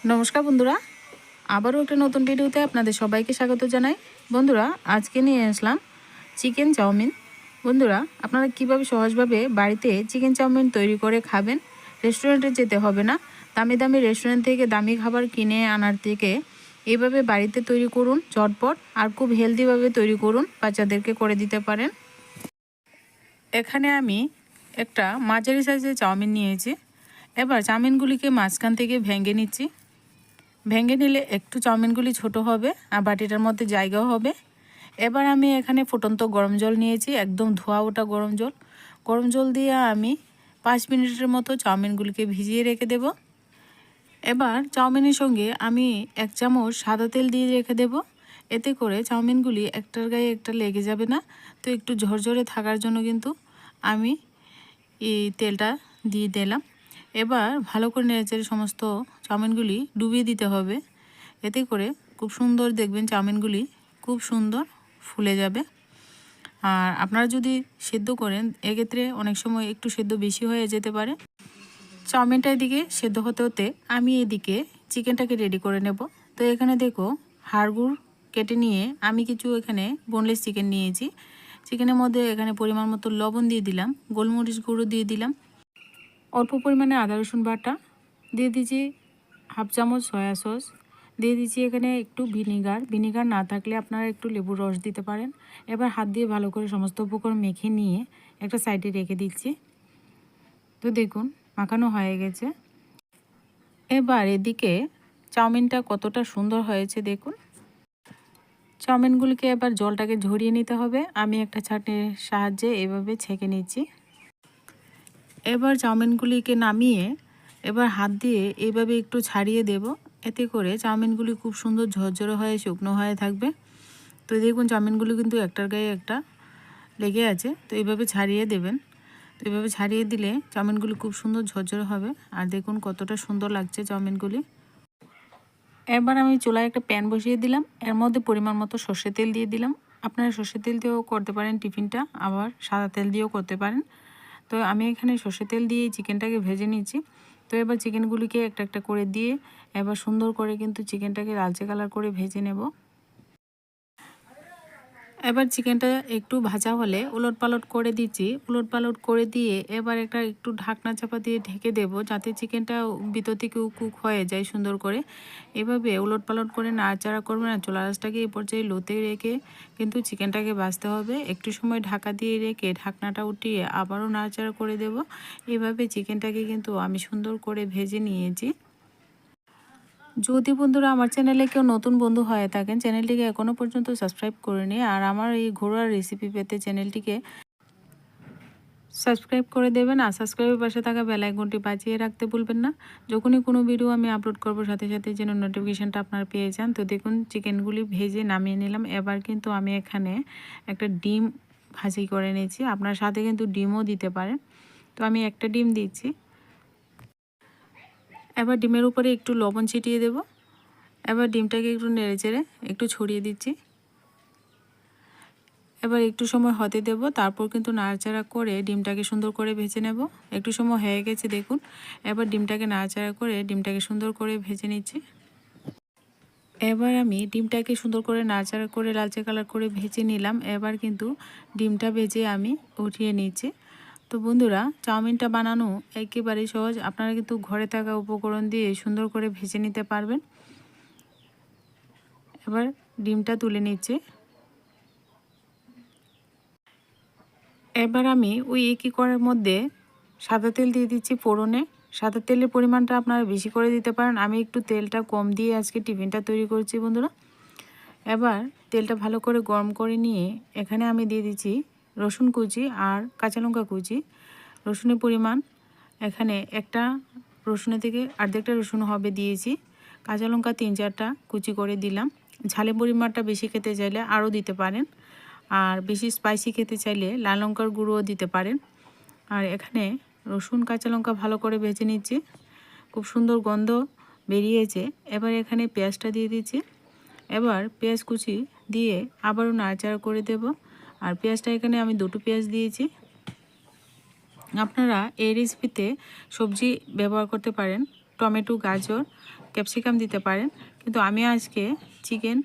নমস্কার বন্ধুরা, আবারও একটা নতুন ভিডিওতে আপনাদের সবাইকে স্বাগত জানাই। বন্ধুরা, আজকে নিয়ে আসলাম চিকেন চাউমিন। বন্ধুরা, আপনারা কিভাবে সহজভাবে বাড়িতে চিকেন চাউমিন তৈরি করে খাবেন, রেস্টুরেন্টে যেতে হবে না। দামি দামি রেস্টুরেন্ট থেকে দামি খাবার কিনে আনার থেকে এইভাবে বাড়িতে তৈরি করুন ঝটপট, আর খুব হেলদিভাবে তৈরি করুন, বাচ্চাদেরকে করে দিতে পারেন। এখানে আমি একটা মাঝারি সাইজের চাউমিন নিয়েছি। এবার চাউমিনগুলিকে মাঝখান থেকে ভেঙে নিচ্ছি। ভেঙে নিলে একটু চাউমিনগুলি ছোট হবে আর বাটিটার মধ্যে জায়গাও হবে। এবার আমি এখানে ফুটন্ত গরম জল নিয়েছি, একদম ধোয়া ওঠা গরম জল। গরম জল দিয়ে আমি 5 মিনিটের মতো চাউমিনগুলিকে ভিজিয়ে রেখে দেব। এবার চাউমিনের সঙ্গে আমি 1 চামচ সাদা তেল দিয়ে রেখে দেব। এতে করে চাউমিনগুলি একটার গায়ে একটা লেগে যাবে না। তো একটু ঝরঝরে থাকার জন্য কিন্তু আমি এই তেলটা দিয়ে দিলাম। এবার ভালো করে নেড়েচেড়ে সমস্ত চাউমিনগুলি ডুবিয়ে দিতে হবে। এতে করে খুব সুন্দর দেখবেন চাউমিনগুলি খুব সুন্দর ফুলে যাবে। আর আপনারা যদি সেদ্ধ করেন, এক্ষেত্রে অনেক সময় একটু সেদ্ধ বেশি হয়ে যেতে পারে। চাউমিনটা এদিকে সেদ্ধ হতে হতে আমি এদিকে চিকেনটাকে রেডি করে নেব। তো এখানে দেখো, হাড়গুড় কেটে নিয়ে আমি কিছু এখানে বোনলেস চিকেন নিয়েছি। চিকেনের মধ্যে এখানে পরিমাণ মতো লবণ দিয়ে দিলাম, গোলমরিচ গুঁড়ো দিয়ে দিলাম, অল্প পরিমাণে আদা রসুন বাটা দিয়ে দিয়েছি, 1/2 চামচ সয়া সস দিয়ে দিচ্ছি, এখানে একটু ভিনিগার না থাকলে আপনারা একটু লেবুর রস দিতে পারেন। এবার হাত দিয়ে ভালো করে সমস্ত উপকরণ মেখে নিয়ে একটা সাইডে রেখে দিচ্ছি। তো দেখুন, মাখানো হয়ে গেছে। এবার এদিকে চাউমিনটা কতটা সুন্দর হয়েছে দেখুন। চাউমিনগুলিকে এবার জলটাকে ঝরিয়ে নিতে হবে। আমি একটা ছাঁকনির সাহায্যে এভাবে ছেঁকে নিচ্ছি। এবার চাউমিনগুলিকে নামিয়ে এবার হাত দিয়ে এইভাবে একটু ছাড়িয়ে দেব। এতে করে চাউমিনগুলি খুব সুন্দর ঝরঝরে হয়ে শুকনো হয়ে থাকবে। তো দেখুন, চাউমিনগুলি কিন্তু একটার গায়ে একটা লেগে আছে। তো এইভাবে ছাড়িয়ে দেবেন। তো এইভাবে ছাড়িয়ে দিলে চাউমিনগুলি খুব সুন্দর ঝরঝরে হবে। আর দেখুন কতটা সুন্দর লাগছে চাউমিনগুলি। এবার আমি চুলায় একটা প্যান বসিয়ে দিলাম। এর মধ্যে পরিমাণ মতো সর্ষের তেল দিয়ে দিলাম। আপনারা সর্ষের তেল দিয়েও করতে পারেন টিফিনটা, আবার সাদা তেল দিয়েও করতে পারেন। তো আমি এখানে সর্ষের তেল দিয়ে চিকেনটাকে ভেজে নিচ্ছি। তো এবার চিকেনগুলিকে একটা একটা করে দিয়ে এবার সুন্দর করে কিন্তু চিকেনটাকে লালচে কালার করে ভেজে নেব। এবার চিকেনটা একটু ভাজা হলে উলটপালট করে দিচ্ছি। উলটপালট করে দিয়ে এবার একটা একটু ঢাকনা চাপা দিয়ে ঢেকে দেব, যাতে চিকেনটা ভিতর থেকে কুক হয়ে যায় সুন্দর করে। এভাবে উলটপালট করে নাড়াচাড়া করবে না, চুলা আঁচটাকে এই পর্যায়ে লোতে রেখে কিন্তু চিকেনটাকে ভাজতে হবে। একটু সময় ঢাকা দিয়ে রেখে ঢাকনাটা উঠিয়ে আবারও নাড়াচাড়া করে দেব। এভাবে চিকেনটাকে কিন্তু আমি সুন্দর করে ভেজে নিয়েছি। যদি বন্ধুরা আমার চ্যানেলে কেউ নতুন বন্ধু হয়ে থাকেন, চ্যানেলটিকে এখনও পর্যন্ত সাবস্ক্রাইব করেনি, আর আমার এই ঘরোয়া রেসিপি পেতে চ্যানেলটিকে সাবস্ক্রাইব করে দেবেন। আর সাবস্ক্রাইবের পাশে থাকা বেল আইকনটি বাজিয়ে রাখতে ভুলবেন না। যখনই কোনো ভিডিও আমি আপলোড করব সাথে সাথে যেন নোটিফিকেশানটা আপনারা পেয়ে যান। তো দেখুন, চিকেনগুলি ভেজে নামিয়ে নিলাম। এবার কিন্তু আমি এখানে একটা ডিম ভাজি করে নিয়েছি। আপনার সাথে কিন্তু ডিমও দিতে পারেন। তো আমি একটা ডিম দিচ্ছি। এবার ডিমের উপরে একটু লবণ ছিটিয়ে দেব। এবার ডিমটাকে একটু নেড়েচেড়ে একটু ছড়িয়ে দিচ্ছি। এবার একটু সময় হতে দেব, তারপর কিন্তু নাড়াচাড়া করে ডিমটাকে সুন্দর করে ভেজে নেব। একটু সময় হয়ে গেছে দেখুন। এবার ডিমটাকে নাড়াচাড়া করে ডিমটাকে সুন্দর করে ভেজে নিচ্ছি। এবার আমি ডিমটাকে সুন্দর করে নাড়াচাড়া করে লালচে কালার করে ভেজে নিলাম। এবার কিন্তু ডিমটা ভেজে আমি উঠিয়ে নিচ্ছি। তো বন্ধুরা, চাউমিনটা বানানো একেবারেই সহজ। আপনারা কিন্তু ঘরে থাকা উপকরণ দিয়ে সুন্দর করে ভেজে নিতে পারবেন। এবার ডিমটা তুলে নিচ্ছি। এবার আমি ওই একই কড়াইয়ের মধ্যে সাদা তেল দিয়ে দিচ্ছি ফোড়নে। সাদা তেলের পরিমাণটা আপনারা বেশি করে দিতে পারেন। আমি একটু তেলটা কম দিয়ে আজকে টিফিনটা তৈরি করছি বন্ধুরা। এবার তেলটা ভালো করে গরম করে নিয়ে এখানে আমি দিয়ে দিচ্ছি রসুন কুচি আর কাঁচা লঙ্কা কুচি। রসুনের পরিমাণ এখানে একটা রসুনের থেকে অর্ধেকটা রসুন হবে দিয়েছি। কাঁচা লঙ্কা 3-4টা কুচি করে দিলাম। ঝালের পরিমাণটা বেশি খেতে চাইলে আরও দিতে পারেন, আর বেশি স্পাইসি খেতে চাইলে লাল লঙ্কার গুঁড়োও দিতে পারেন। আর এখানে রসুন কাঁচা লঙ্কা ভালো করে ভেজে নিচ্ছি। খুব সুন্দর গন্ধ বেরিয়েছে। এবার এখানে পেঁয়াজটা দিয়ে দিচ্ছি। এবার পেঁয়াজ কুচি দিয়ে আবারও নাড়াচাড়া করে দেব। আর পেঁয়াজটা এখানে আমি 2টো পেঁয়াজ দিয়েছি। আপনারা এই রেসিপিতে সবজি ব্যবহার করতে পারেন, টমেটো, গাজর, ক্যাপসিকাম দিতে পারেন, কিন্তু আমি আজকে চিকেন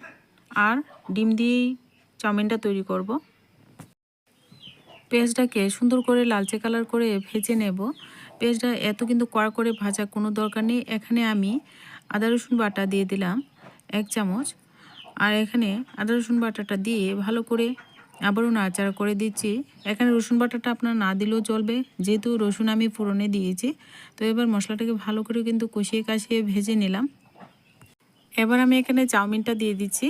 আর ডিম দিয়েই চাউমিনটা তৈরি করব। পেঁয়াজটাকে সুন্দর করে লালচে কালার করে ভেজে নেব। পেঁয়াজটা এত কিন্তু কড়া করে ভাজা কোনো দরকার নেই। এখানে আমি আদা রসুন বাটা দিয়ে দিলাম 1 চামচ, আর এখানে আদা রসুন বাটাটা দিয়ে ভালো করে আবারও নাড়াচাড়া করে দিচ্ছি। এখানে রসুন বাটাটা আপনার না দিলেও চলবে, যেহেতু রসুন আমি ফোড়নে দিয়েছি। তো এবার মশলাটাকে ভালো করে কিন্তু কষিয়ে কাশিয়ে ভেজে নিলাম। এবার আমি এখানে চাউমিনটা দিয়ে দিচ্ছি।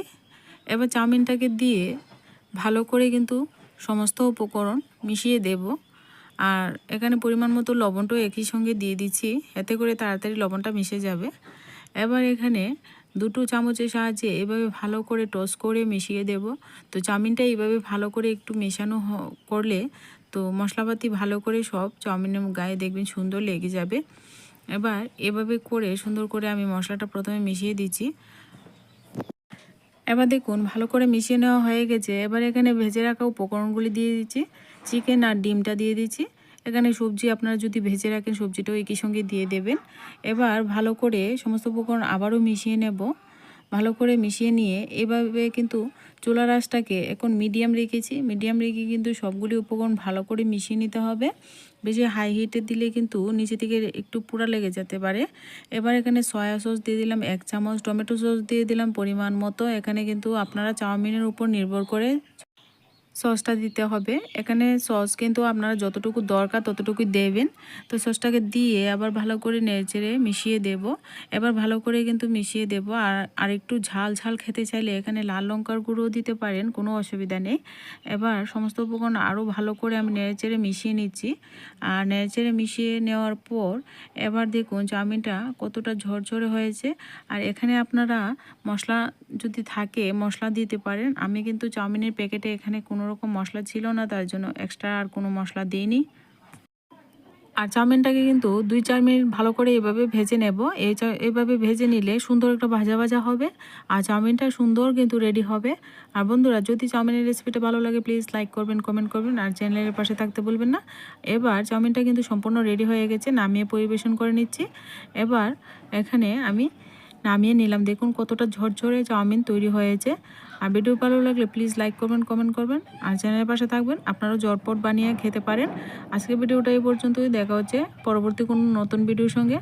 এবার চাউমিনটাকে দিয়ে ভালো করে কিন্তু সমস্ত উপকরণ মিশিয়ে দেব। আর এখানে পরিমাণ মতো লবণটাও একই সঙ্গে দিয়ে দিচ্ছি, এতে করে তাড়াতাড়ি লবণটা মিশে যাবে। এবার এখানে 2 চামচের সাহায্যে এভাবে ভালো করে টোস্ট করে মিশিয়ে দেব। তো চাউমিনটা এইভাবে ভালো করে একটু মেশানো করলে তো মশলাপাতি ভালো করে সব চাউমিনের গায়ে দেখবেন সুন্দর লেগে যাবে। এবার এভাবে করে সুন্দর করে আমি মশলাটা প্রথমে মিশিয়ে দিচ্ছি। এবার দেখুন ভালো করে মিশিয়ে নেওয়া হয়ে গেছে। এবার এখানে ভেজে রাখা উপকরণগুলি দিয়ে দিচ্ছি, চিকেন আর ডিমটা দিয়ে দিচ্ছি। এখানে সবজি আপনারা যদি ভেজে রাখেন সবজিটাও একই সঙ্গে দিয়ে দেবেন। এবার ভালো করে সমস্ত উপকরণ আবারও মিশিয়ে নেব। ভালো করে মিশিয়ে নিয়ে এভাবে কিন্তু চুলার আঁচটাকে এখন মিডিয়াম রেখেছি। মিডিয়াম রেখে কিন্তু সবগুলি উপকরণ ভালো করে মিশিয়ে নিতে হবে। বেশি হাই হিটে দিলে কিন্তু নিচে থেকে একটু পোড়া লেগে যেতে পারে। এবার এখানে সয়া সস দিয়ে দিলাম 1 চামচ, টমেটো সস দিয়ে দিলাম পরিমাণ মতো। এখানে কিন্তু আপনারা চাউমিনের উপর নির্ভর করে সসটা দিতে হবে। এখানে সস কিন্তু আপনারা যতটুকু দরকার ততটুকুই দেবেন। তো সসটাকে দিয়ে আবার ভালো করে নেড়েচেড়ে মিশিয়ে দেব। এবার ভালো করে কিন্তু মিশিয়ে দেব। আর একটু ঝাল ঝাল খেতে চাইলে এখানে লাল লঙ্কার গুঁড়ো দিতে পারেন, কোনো অসুবিধা নেই। এবার সমস্ত উপকরণ আরও ভালো করে আমি নেড়েচেড়ে মিশিয়ে নিচ্ছি। আর নেড়েচেড়ে মিশিয়ে নেওয়ার পর এবার দেখুন চাউমিনটা কতটা ঝরঝরে হয়েছে। আর এখানে আপনারা মশলা যদি থাকে মশলা দিতে পারেন। আমি কিন্তু চাউমিনের প্যাকেটে এখানে কোনো রকম মশলা ছিল না, তার জন্য এক্সট্রা আর কোনো মশলা দিইনি। আর চাউমিনটাকে কিন্তু 2-4 মিনিট ভালো করে এভাবে ভেজে নেব। এইভাবে ভেজে নিলে সুন্দর একটা ভাজা ভাজা হবে আর চাউমিনটা সুন্দর কিন্তু রেডি হবে। আর বন্ধুরা, যদি চাউমিনের রেসিপিটা ভালো লাগে প্লিজ লাইক করবেন, কমেন্ট করবেন আর চ্যানেলের পাশে থাকতে ভুলবেন না। এবার চাউমিনটা কিন্তু সম্পূর্ণ রেডি হয়ে গেছে, নামিয়ে পরিবেশন করে নিচ্ছি। এবার এখানে আমি নামিয়ে নিলাম। দেখুন কতটা ঝরঝরে চাউমিন তৈরি হয়েছে। আর ভিডিও ভালো লাগলে প্লিজ লাইক করবেন, কমেন্ট করবেন আর চ্যানেলের পাশে থাকবেন। আপনারাও ঝটপট বানিয়ে খেতে পারেন। আজকের ভিডিওটা এই পর্যন্তই। দেখা হচ্ছে পরবর্তী কোনো নতুন ভিডিওর সঙ্গে।